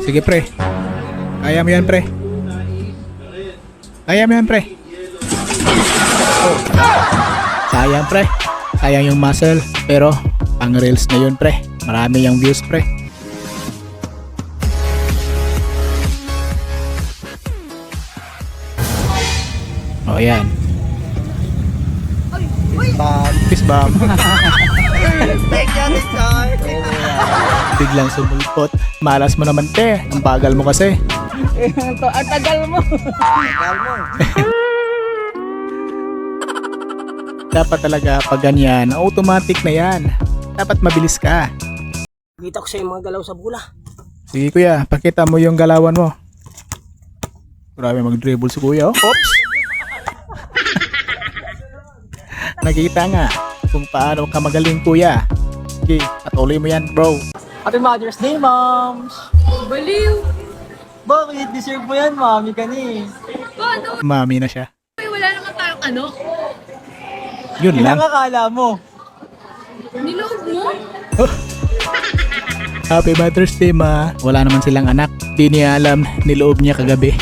Sige pre. Kaya mo yan pre. Kaya mo yan pre. Oh. Sayang pre. Sayang yung muscle. Pero pang reels na yun pre. Marami yung views pre. Oh yan. Kiss bomb. Biglang sumulpot. Malas mo naman te. Ang bagal mo kasi. Ang tagal mo. Dapat talaga pag ganyan, automatic na yan. Dapat mabilis ka. Kita ko sa yung mga galaw sa bula. Sige kuya, pakita mo yung galawan mo. Grabe mag-dribble si kuya. Oh. Oops! Nakita nga kung paano ka magaling kuya. Sige, patuloy mo yan bro. Happy Mother's Day, moms! Baliw! Bakit? Deserve mo yan, mami ka ni. Paano? Mami na siya. Wala naman tayong ano? Yun lang. Akala mo? Niloob mo? Happy Mother's Day ma. Wala naman silang anak. Di niya alam, niloob niya kagabi.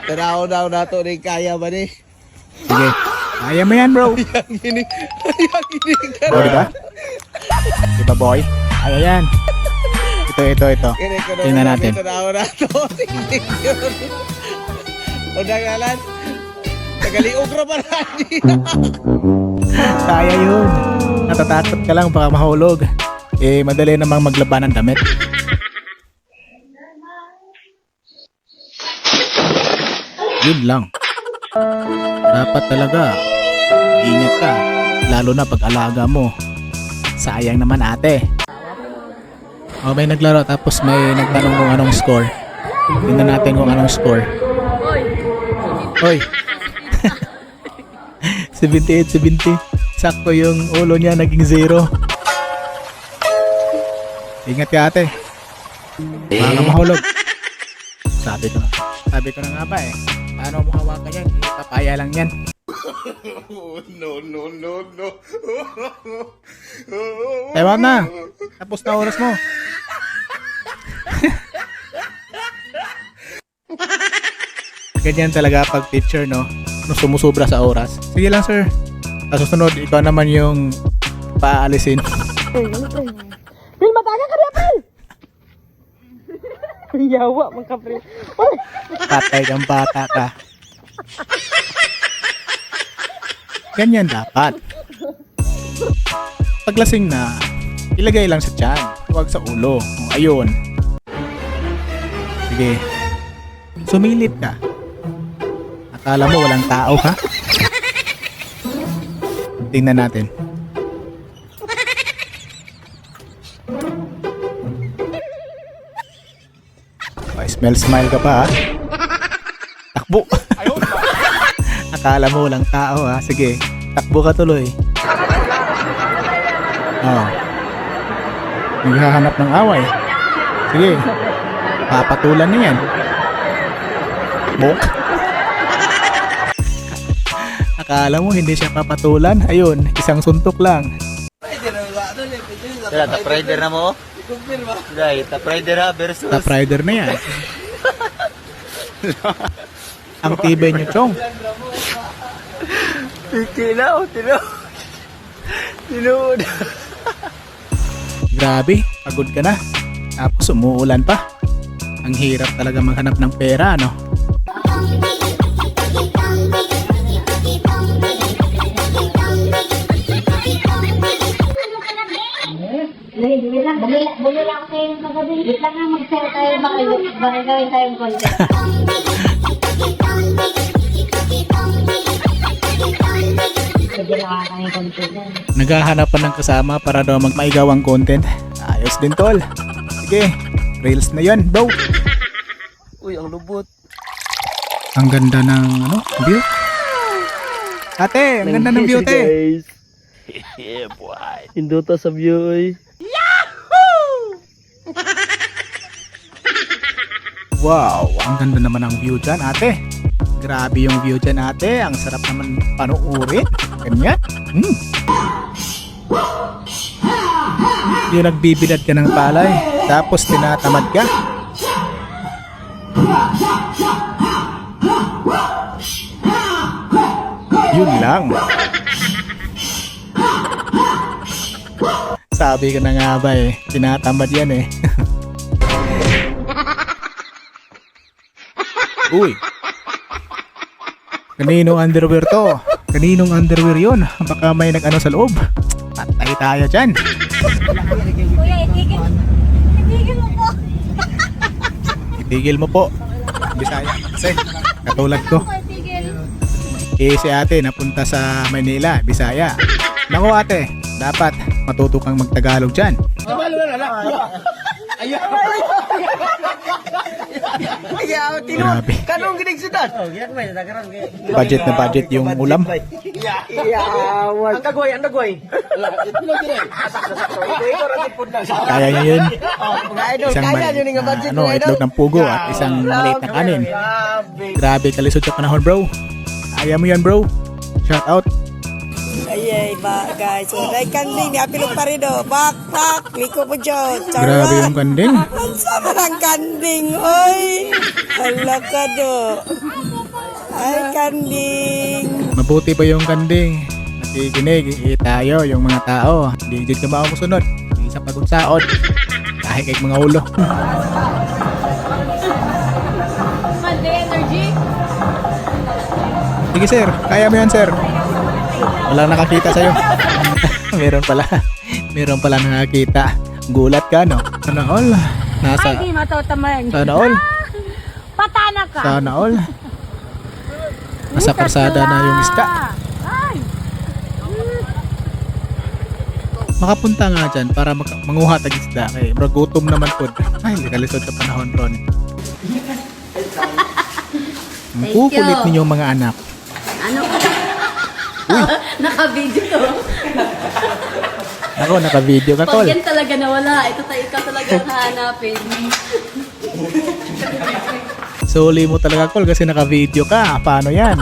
Tanaw daw na to rin kaya ba ni? Sige, kaya mo yan bro. Oh, diba? Diba boy? Kaya yan. Ito. Tingnan natin. Tanaw na to. O dagalan. Tagaliog ra pa Kaya yun. Natatakot ka lang baka mahulog. Eh, madali namang maglaba ng damit. Yun lang. Dapat talaga ingat ka. Lalo na pag alaga mo. Sayang naman ate. O, may naglaro tapos may nagtanong kung anong score. Tingnan natin kung anong score. Hoy. 78-70. Sakto yung ulo niya naging 0. Ingat ka ate. Baka mahulog. Sabi ko na nga ba eh. Paano mo hawakan yan? Papaya lang yan. No. Ewan na. Tapos na oras mo. Ganyan talaga pag teacher no. No sumusubra sa oras. Sige lang sir. Sa susunod, ikaw naman yung paalisin. Pil, mataga ka rin, Pil! Yawa, mga Pil. Patay kang bata ka. Ganyan dapat. Paglasing na, ilagay lang sa tiyan. Huwag sa ulo. Ayun. Sige. Sumilip ka. Akala mo walang tao ha? Tingnan natin. Smile ka pa ha? Takbo. Akala mo walang tao ha? Sige, takbo ka tuloy. Oh. Naghahanap ng away. Sige, papatulan na yan. Bok. Akala mo hindi siya papatulan? Ayun, isang suntok lang. Sila, top rider na mo? Right, top rider ha versus... Top rider na yan. Ang tibay nyo, Chong. Tilaw. Tinood. Grabe, pagod ka na. Tapos umuulan pa. Ang hirap talaga maghanap ng pera, no? Bumili lang kayo ng kagabi. Wait lang nga mag-sell tayo baka gawin tayong content. Sige lang kami content. Naghahanap pa ng kasama para daw magmaigaw ang content. Ayos din tol. Sige, reels na yun bro. Uy, ang lubot. Ang ganda ng view. Ate, ang ganda ng view te. Guys. Yeah, boy. Induta sa view, oy. Wow, ang ganda naman ng view dyan ate. Grabe yung view dyan ate. Ang sarap naman panuurin. Ganyan. Yung nagbibidad ka ng palay. Tapos tinatamad ka. Yun lang. Sabi ko na nga ba eh, tinatamad yan eh. Uy. Kaninong underwear to? Kaninong underwear yun? Baka may nag-ano sa loob. Patay tayo dyan. Kuya, itigil. Itigil mo po. Itigil mo po. Bisaya kasi. Katulad ko. Itigil. Eh si ate napunta sa Manila, Bisaya. Nako ate, dapat matuto kang magtagalog dyan. Grabe. Kanong ginig sudan? Budget na budget yung ulam. Ang dagoy, ang dagoy. Kaya niya yun. Mga idol, Isang kaya yun nga budget mga idol. itlog ng pugo at isang maliit na kanin. Grabe kalisod sa panahon bro. Kaya mo yan bro. Shout out. Ayay ba guys, walay kanding ni apilog pa rin do. Bak, liko po dyan. Grabe yung kanding. Ang sama ng kanding, oy. Hala ka do. Ay, kanding. Mabuti ba yung kanding? Nakikinig tayo yung mga tao. Hindi dyan ka maumusunod. Hindi sa pagkutsaod. Kahit kay mga ulo. Monday energy. Sige sir, kaya mo yan sir. Walang nakakita sa'yo. Meron pala. Meron pala nakakita. Gulat ka no? Sana all. Nasa... Ay, di matutaman. Sana all. Patana ka. Sana all. Nasa karsada na yung isda. Ay. Makapunta nga dyan para manguha tag isda. Kay bro, gutom naman po. Ay, hindi kalisod sa panahon ron. Ang kukulit ninyong mga anak. Ano? Naka-video to. Ako, naka-video ka, Pag Col. yan talaga nawala, ito tayo ikaw talaga ang hahanapin. Suli mo talaga, Col, kasi naka-video ka. Paano yan?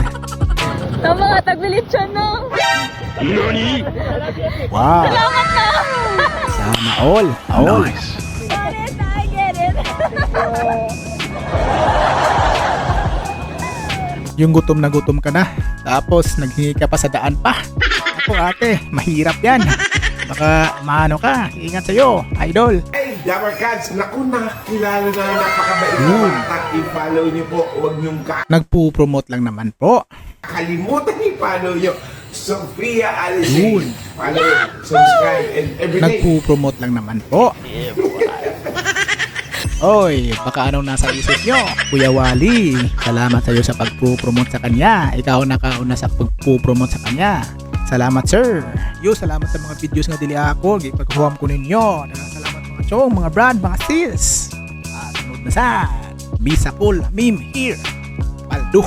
Tama nga, tagbilit siya no. Wow. Sana all. All. I get it. Yung gutom na gutom ka na. Tapos, naghingi ka pa sa daan pa. Ako, ate, mahirap yan. Baka maano ka. Ingat sa'yo, idol. Hey, Jabber Cats, naku na, kilala na napakabait na bata. I-follow niyo po, huwag niyong Nagpo-promote lang naman po. kakalimutan i-follow niyo. Sophia Alice. Yun. Follow, subscribe, and everyday. Nagpo-promote lang naman po. Oy, baka anong nasa isip nyo? Kuya Wally, salamat sa iyo sa pagpo-promote sa kanya. Ikaw nakauna sa pagpo-promote sa kanya. Salamat sir. Yo, salamat sa mga videos nga dili ako. Gipaghuam ko ninyo. Salamat mga chong, mga brad, mga sis. Sunod na sa Bisakol Meme here. Paldo.